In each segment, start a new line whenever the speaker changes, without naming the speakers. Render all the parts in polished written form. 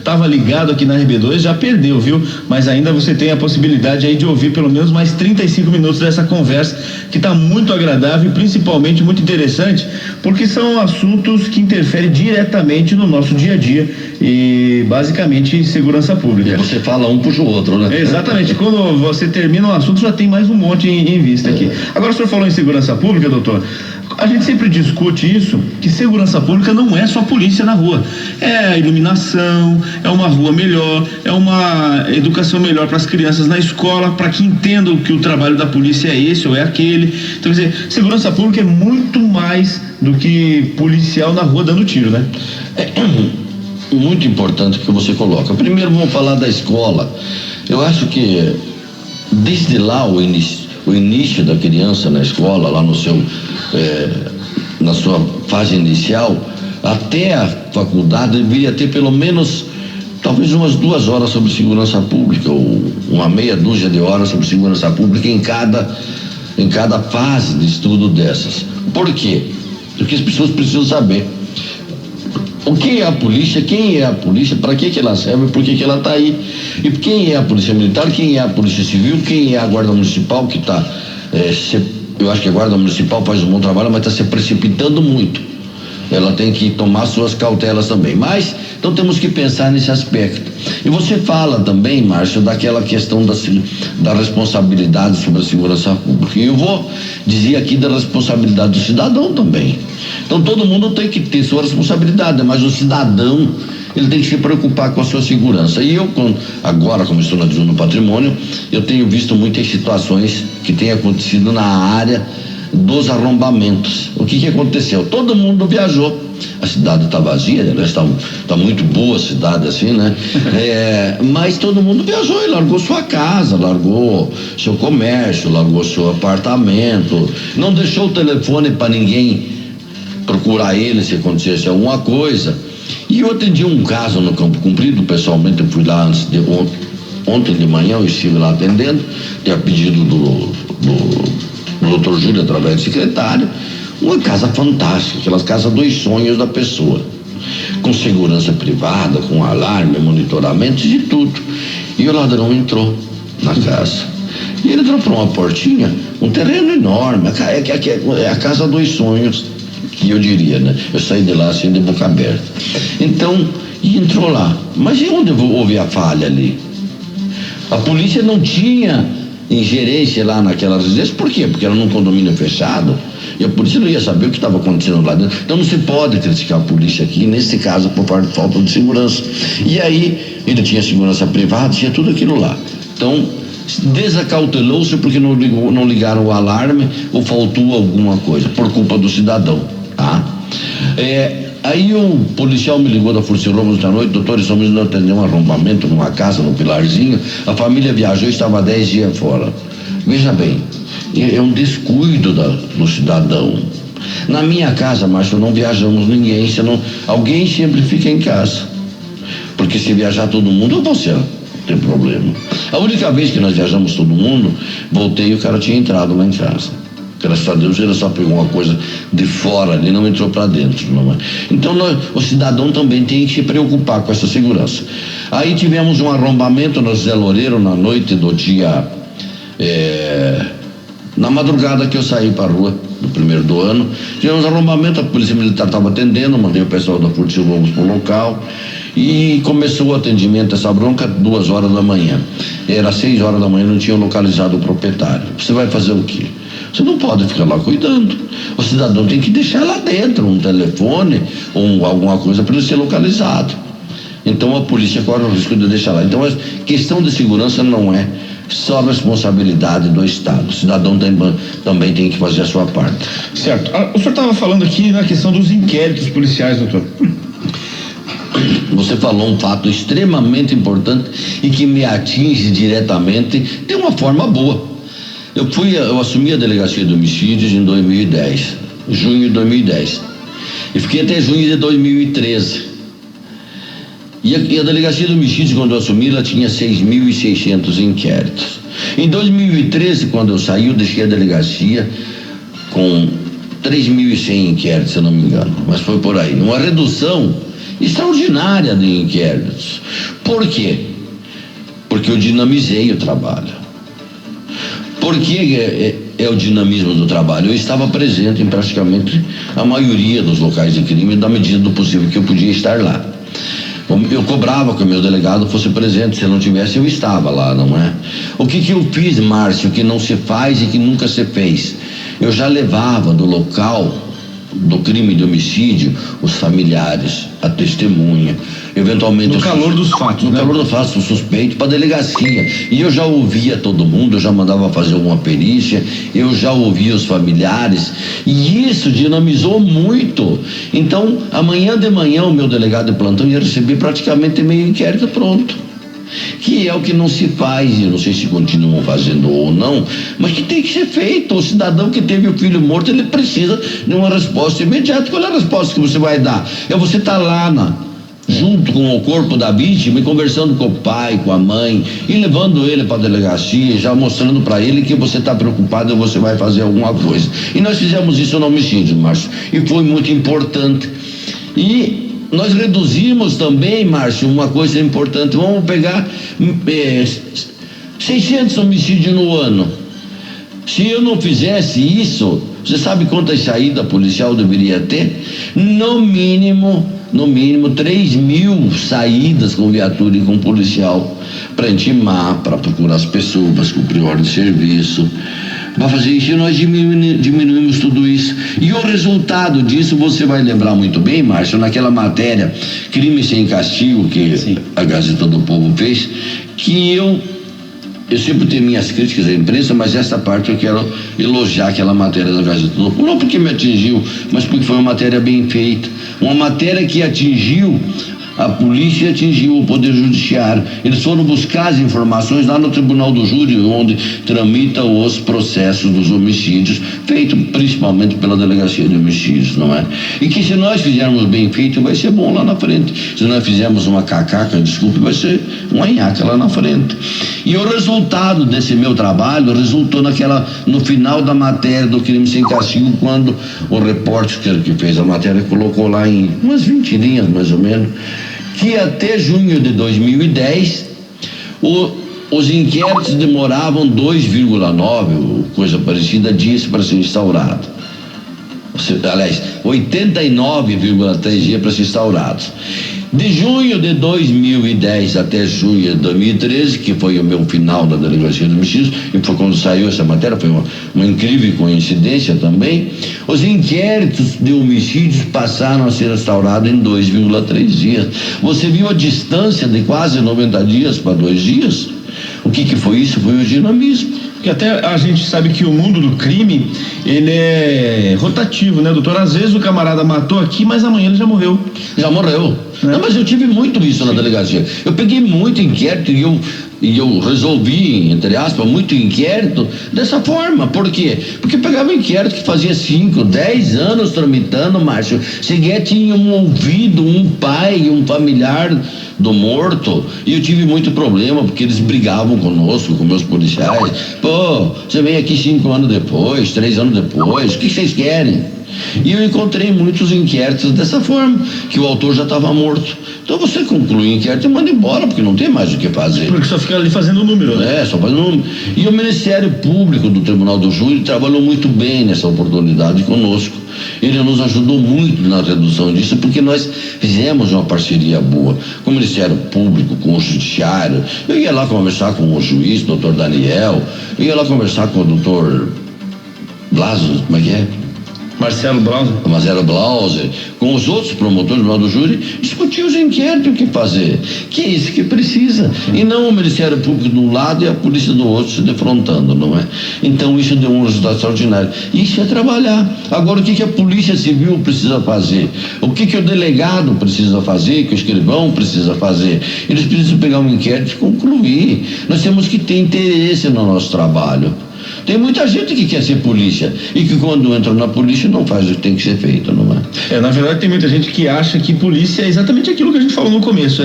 estava ligado aqui na RB2 já perdeu, viu? Mas ainda você tem a possibilidade aí de ouvir pelo menos mais 35 minutos dessa conversa, que está muito agradável e principalmente muito interessante, porque são assuntos que interferem diretamente no nosso dia a dia e basicamente segurança pública.
E você fala um puxa o outro, né?
Exatamente, quando você termina um assunto já tem mais um monte em vista aqui. Agora o senhor falou em segurança pública, doutor. A gente sempre discute isso, que segurança pública não é só polícia na rua, é a iluminação, é uma rua melhor, é uma educação melhor para as crianças na escola, para que entendam que o trabalho da polícia é esse ou é aquele. Então, quer dizer, segurança pública é muito mais do que policial na rua dando tiro, né?
Muito importante que você coloca. Primeiro vamos falar da escola. Eu acho que desde lá o início da criança na escola, lá no seu na sua fase inicial, até a faculdade deveria ter pelo menos talvez umas 2 horas sobre segurança pública, ou uma meia dúzia de horas sobre segurança pública em cada fase de estudo dessas. Por quê? Porque as pessoas precisam saber o que é a polícia, quem é a polícia, para que ela serve, por que ela está aí, e quem é a polícia militar, quem é a polícia civil, quem é a guarda municipal, que está eu acho que a guarda municipal faz um bom trabalho, mas está se precipitando muito. Ela tem que tomar suas cautelas também, mas então temos que pensar nesse aspecto. E você fala também, Márcio, daquela questão da responsabilidade sobre a segurança pública, e eu vou dizer aqui da responsabilidade do cidadão também. Então todo mundo tem que ter sua responsabilidade, mas o cidadão, ele tem que se preocupar com a sua segurança. E eu, agora, como estou na divisão do patrimônio, eu tenho visto muitas situações que têm acontecido na área dos arrombamentos. O que aconteceu? Todo mundo viajou. A cidade está vazia, está muito boa a cidade assim, né? Mas todo mundo viajou e largou sua casa, largou seu comércio, largou seu apartamento, não deixou o telefone para ninguém procurar ele se acontecesse alguma coisa. E eu atendi um caso no Campo Comprido, pessoalmente eu fui lá ontem de manhã, eu estive lá atendendo, a pedido do doutor Júlio, através do secretário, uma casa fantástica, aquelas casas dos sonhos da pessoa, com segurança privada, com alarme, monitoramento e tudo. E o ladrão entrou na casa. E ele entrou por uma portinha, um terreno enorme, é a casa dos sonhos, que eu diria, né? Eu saí de lá assim de boca aberta. Então, e entrou lá. Mas e onde houve a falha ali? A polícia não tinha ingerência lá naquela residência. Por quê? Porque era num condomínio fechado e a polícia não ia saber o que estava acontecendo lá dentro. Então não se pode criticar a polícia aqui, nesse caso, por parte de falta de segurança. E aí, ele tinha segurança privada, tinha tudo aquilo lá. Então, desacautelou-se porque não ligaram o alarme ou faltou alguma coisa, por culpa do cidadão, tá? Aí o policial me ligou da Força Roubos da noite: doutor, estamos indo atender um arrombamento numa casa no Pilarzinho, a família viajou e estava 10 dias fora. Veja bem, é um descuido do cidadão. Na minha casa, Márcio, não viajamos ninguém, alguém sempre fica em casa, porque se viajar todo mundo, você tem problema. A única vez que nós viajamos todo mundo, voltei e o cara tinha entrado lá em casa. Graças a Deus ele só pegou uma coisa de fora ali, não entrou para dentro. Então o cidadão também tem que se preocupar com essa segurança. Aí tivemos um arrombamento no Zé Loureiro na noite do dia, na madrugada que eu saí para a rua, no primeiro do ano. Tivemos um arrombamento, a polícia militar estava atendendo, mandei o pessoal da Força Roubos para o local. E começou o atendimento, essa bronca, 2 horas da manhã. Era 6 horas da manhã, não tinha localizado o proprietário. Você vai fazer o quê? Você não pode ficar lá cuidando. O cidadão tem que deixar lá dentro um telefone ou alguma coisa para ele ser localizado. Então a polícia corre o risco de deixar lá. Então a questão de segurança não é só responsabilidade do Estado. O cidadão também tem que fazer a sua parte.
Certo. O senhor estava falando aqui na questão dos inquéritos policiais, doutor.
Você falou um fato extremamente importante e que me atinge diretamente de uma forma boa. Eu assumi a delegacia de homicídios em 2010, junho de 2010, e fiquei até junho de 2013. E a delegacia de homicídios, quando eu assumi, ela tinha 6.600 inquéritos. Em 2013, quando eu saí, eu deixei a delegacia com 3.100 inquéritos, se eu não me engano, mas foi por aí. Uma redução extraordinária de inquéritos. Por quê? Porque eu dinamizei o trabalho. Por que é o dinamismo do trabalho? Eu estava presente em praticamente a maioria dos locais de crime, na medida do possível que eu podia estar lá. Eu cobrava que o meu delegado fosse presente, se eu não tivesse, eu estava lá, não é? O que eu fiz, Márcio, que não se faz e que nunca se fez? Eu já levava do local do crime de homicídio os familiares, a testemunha, eventualmente
no calor dos fatos,
no
né?
calor dos fatos, o suspeito, para a delegacia. E eu já ouvia todo mundo, eu já mandava fazer uma perícia, eu já ouvia os familiares, e isso dinamizou muito. Então, amanhã de manhã o meu delegado de plantão ia receber praticamente meio inquérito pronto, que é o que não se faz. Eu não sei se continuam fazendo ou não, mas que tem que ser feito. O cidadão que teve o filho morto, ele precisa de uma resposta imediata. Qual é a resposta que você vai dar? É você estar lá junto com o corpo da vítima e conversando com o pai, com a mãe, e levando ele para a delegacia, já mostrando para ele que você está preocupado e você vai fazer alguma coisa. E nós fizemos isso no homicídio, Márcio, e foi muito importante. E nós reduzimos também, Márcio, uma coisa importante. Vamos pegar 600 homicídios no ano. Se eu não fizesse isso, você sabe quantas saídas policial deveria ter? No mínimo 3.000 saídas com viatura e com policial, para intimar, para procurar as pessoas, para cumprir ordem de serviço. Para fazer isso, nós diminuímos tudo isso. E o resultado disso, você vai lembrar muito bem, Márcio, naquela matéria Crime Sem Castigo, que Sim. a Gazeta do Povo fez, que eu sempre tenho minhas críticas à imprensa, mas essa parte eu quero elogiar aquela matéria da Gazeta do Povo. Não porque me atingiu, mas porque foi uma matéria bem feita. Uma matéria que atingiu a polícia, atingiu o Poder Judiciário. Eles foram buscar as informações lá no Tribunal do Júri, onde tramita os processos dos homicídios, feito principalmente pela Delegacia de Homicídios, não é? E que se nós fizermos bem feito, vai ser bom lá na frente. Se nós fizermos uma cacaca, desculpe, vai ser uma nhaca lá na frente. E o resultado desse meu trabalho resultou no final da matéria do Crime Sem Castigo, quando o repórter que fez a matéria colocou lá em umas 20 linhas, mais ou menos, que até junho de 2010 os inquéritos demoravam 2,9, coisa parecida, dias para ser instaurado. Aliás, 89,3 dias para ser instaurados. De junho de 2010 até junho de 2013, que foi o meu final da Delegacia de Homicídios, e foi quando saiu essa matéria, foi uma incrível coincidência também, os inquéritos de homicídios passaram a ser instaurados em 2,3 dias. Você viu a distância de quase 90 dias para 2 dias? O que foi isso? Foi o dinamismo.
Porque até a gente sabe que o mundo do crime, ele é rotativo, né, doutor? Às vezes o camarada matou aqui, mas amanhã ele já morreu.
Já morreu. Não, mas eu tive muito isso na delegacia. Eu peguei muito inquérito e eu resolvi, entre aspas, muito inquérito dessa forma. Por quê? Porque pegava inquérito que fazia 5, 10 anos tramitando, Márcio. Sequer tinha ouvido um pai, um familiar do morto, e eu tive muito problema, porque eles brigavam conosco, com meus policiais. Pô, você vem aqui 5 anos depois, 3 anos depois, o que vocês querem? E eu encontrei muitos inquéritos dessa forma, que o autor já estava morto. Então você conclui o inquérito e manda embora, porque não tem mais o que fazer.
Porque só fica ali fazendo o número, né?
Só fazendo o número. E o Ministério Público do Tribunal do Júri trabalhou muito bem nessa oportunidade conosco. Ele nos ajudou muito na redução disso, porque nós fizemos uma parceria boa com o Ministério Público, com o Judiciário. Eu ia lá conversar com o juiz, doutor Daniel, eu ia lá conversar com o doutor Blaso, como é que é?
Marcelo
Blause, com os outros promotores do júri, discutir os inquéritos, o que fazer, que é isso que precisa, e não o Ministério Público de um lado e a polícia do outro se defrontando, não é? Então isso deu um resultado extraordinário. Isso é trabalhar. Agora, o que a Polícia Civil precisa fazer? O que o delegado precisa fazer, que o escrivão precisa fazer? Eles precisam pegar um inquérito e concluir. Nós temos que ter interesse no nosso trabalho. Tem muita gente que quer ser polícia e que quando entra na polícia não faz o que tem que ser feito, não é?
Na verdade tem muita gente que acha que polícia é exatamente aquilo que a gente falou no começo,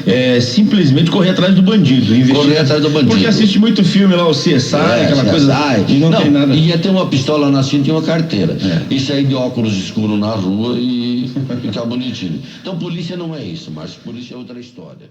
é simplesmente correr atrás do bandido,
correr atrás do bandido.
Porque assiste muito filme lá, o CSI, aquela coisa, e não tem nada.
Ia ter uma pistola na cinta e uma carteira, e sair de óculos escuros na rua e ficar bonitinho. Então polícia não é isso, mas polícia é outra história.